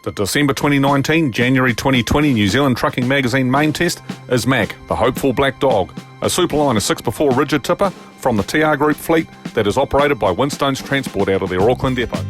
The December 2019, January 2020 New Zealand Trucking Magazine main test is Mac, the hopeful black dog, a Superliner 6x4 rigid tipper from the TR Group fleet that is operated by Winstones Transport out of their Auckland depot.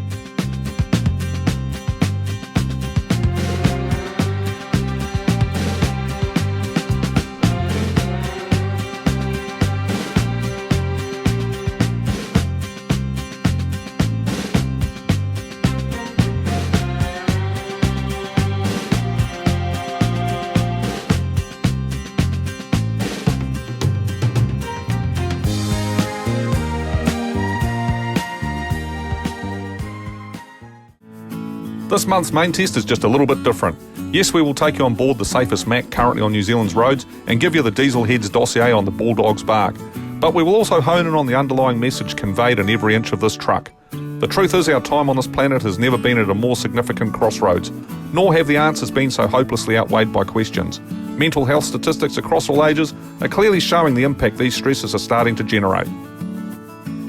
This month's main test is just a little bit different. Yes, we will take you on board the safest Mac currently on New Zealand's roads and give you the Diesel Heads dossier on the Bulldog's bark. But we will also hone in on the underlying message conveyed in every inch of this truck. The truth is our time on this planet has never been at a more significant crossroads, nor have the answers been so hopelessly outweighed by questions. Mental health statistics across all ages are clearly showing the impact these stresses are starting to generate.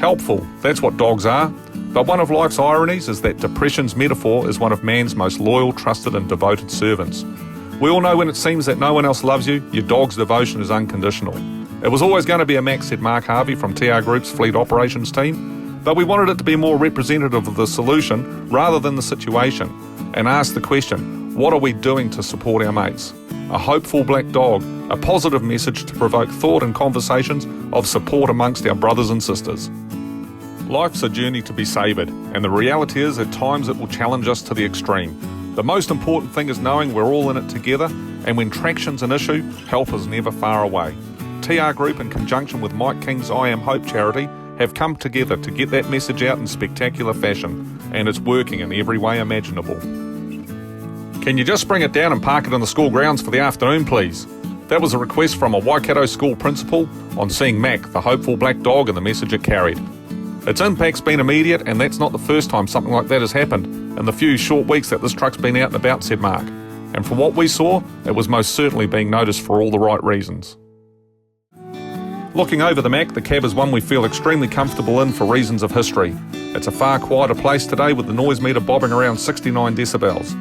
Helpful, that's what dogs are. But one of life's ironies is that depression's metaphor is one of man's most loyal, trusted and devoted servants. We all know when it seems that no one else loves you, your dog's devotion is unconditional. It was always going to be a Mac, said Mark Harvey from TR Group's fleet operations team, but we wanted it to be more representative of the solution rather than the situation, and asked the question, what are we doing to support our mates? A hopeful black dog, a positive message to provoke thought and conversations of support amongst our brothers and sisters. Life's a journey to be savoured, and the reality is at times it will challenge us to the extreme. The most important thing is knowing we're all in it together, and when traction's an issue, help is never far away. TR Group, in conjunction with Mike King's I Am Hope charity, have come together to get that message out in spectacular fashion, and it's working in every way imaginable. Can you just bring it down and park it in the school grounds for the afternoon, please? That was a request from a Waikato school principal on seeing Mac, the hopeful black dog, and the message it carried. Its impact's been immediate, and that's not the first time something like that has happened in the few short weeks that this truck's been out and about, said Mark. And from what we saw, it was most certainly being noticed for all the right reasons. Looking over the Mac, the cab is one we feel extremely comfortable in for reasons of history. It's a far quieter place today with the noise meter bobbing around 69 decibels.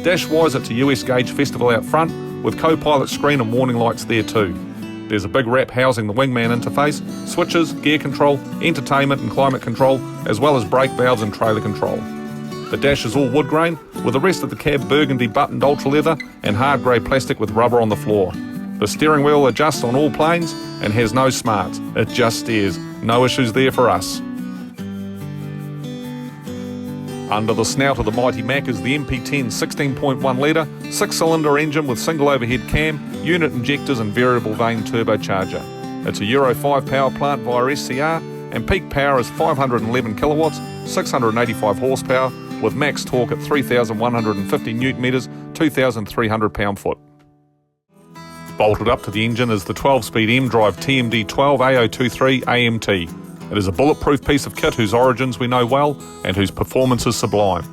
Dash-wise, it's a US Gauge Festival out front with co-pilot screen and warning lights there too. There's a big wrap housing the wingman interface, switches, gear control, entertainment and climate control, as well as brake valves and trailer control. The dash is all wood grain, with the rest of the cab burgundy buttoned ultra leather and hard grey plastic with rubber on the floor. The steering wheel adjusts on all planes and has no smarts, it just steers. No issues there for us. Under the snout of the mighty Mac is the MP10 16.1 litre, 6-cylinder engine with single overhead cam, unit injectors and variable vane turbocharger. It's a Euro 5 power plant via SCR, and peak power is 511 kilowatts, 685 horsepower, with max torque at 3,150 newton metres, 2,300 pound-foot. Bolted up to the engine is the 12-speed M-Drive TMD 12 AO23 AMT. It is a bulletproof piece of kit whose origins we know well and whose performance is sublime.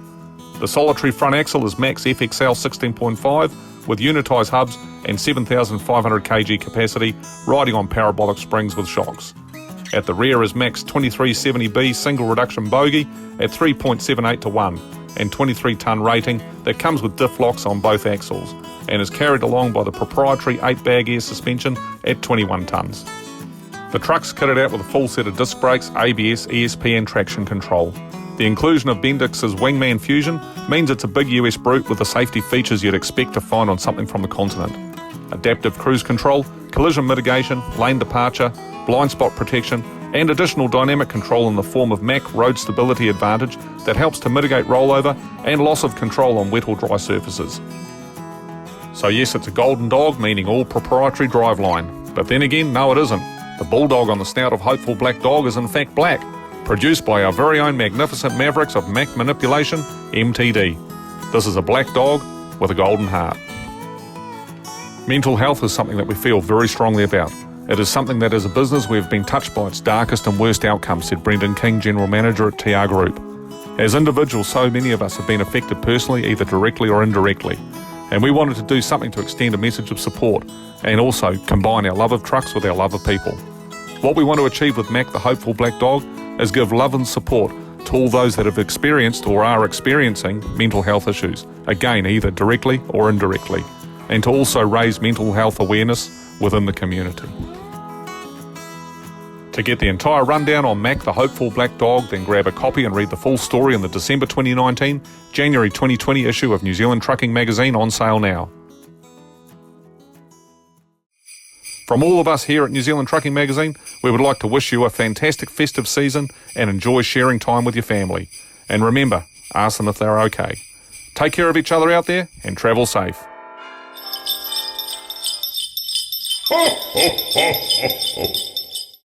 The solitary front axle is Mac's FXL 16.5 with unitised hubs and 7,500 kg capacity, riding on parabolic springs with shocks. At the rear is Mac's 2370B single reduction bogie at 3.78 to 1 and 23-tonne rating that comes with diff locks on both axles and is carried along by the proprietary 8-bag air suspension at 21 tonnes. The truck's kitted out with a full set of disc brakes, ABS, ESP and traction control. The inclusion of Bendix's Wingman Fusion means it's a big US brute with the safety features you'd expect to find on something from the continent. Adaptive cruise control, collision mitigation, lane departure, blind spot protection and additional dynamic control in the form of Mac Road Stability Advantage that helps to mitigate rollover and loss of control on wet or dry surfaces. So yes, it's a golden dog, meaning all proprietary driveline. But then again, no it isn't. The bulldog on the snout of hopeful black dog is in fact black, produced by our very own magnificent mavericks of Mac Manipulation, MTD. This is a black dog with a golden heart. Mental health is something that we feel very strongly about. It is something that as a business we have been touched by its darkest and worst outcomes, said Brendan King, General Manager at TR Group. As individuals, so many of us have been affected personally, either directly or indirectly. And we wanted to do something to extend a message of support and also combine our love of trucks with our love of people. What we want to achieve with Mac the Hopeful Black Dog is give love and support to all those that have experienced or are experiencing mental health issues, again, either directly or indirectly, and to also raise mental health awareness within the community. To get the entire rundown on Mac the Hopeful Black Dog, then grab a copy and read the full story in the December 2019, January 2020 issue of New Zealand Trucking Magazine, on sale now. From all of us here at New Zealand Trucking Magazine, we would like to wish you a fantastic festive season and enjoy sharing time with your family. And remember, ask them if they're okay. Take care of each other out there and travel safe. Ho, ho, ho, ho, ho.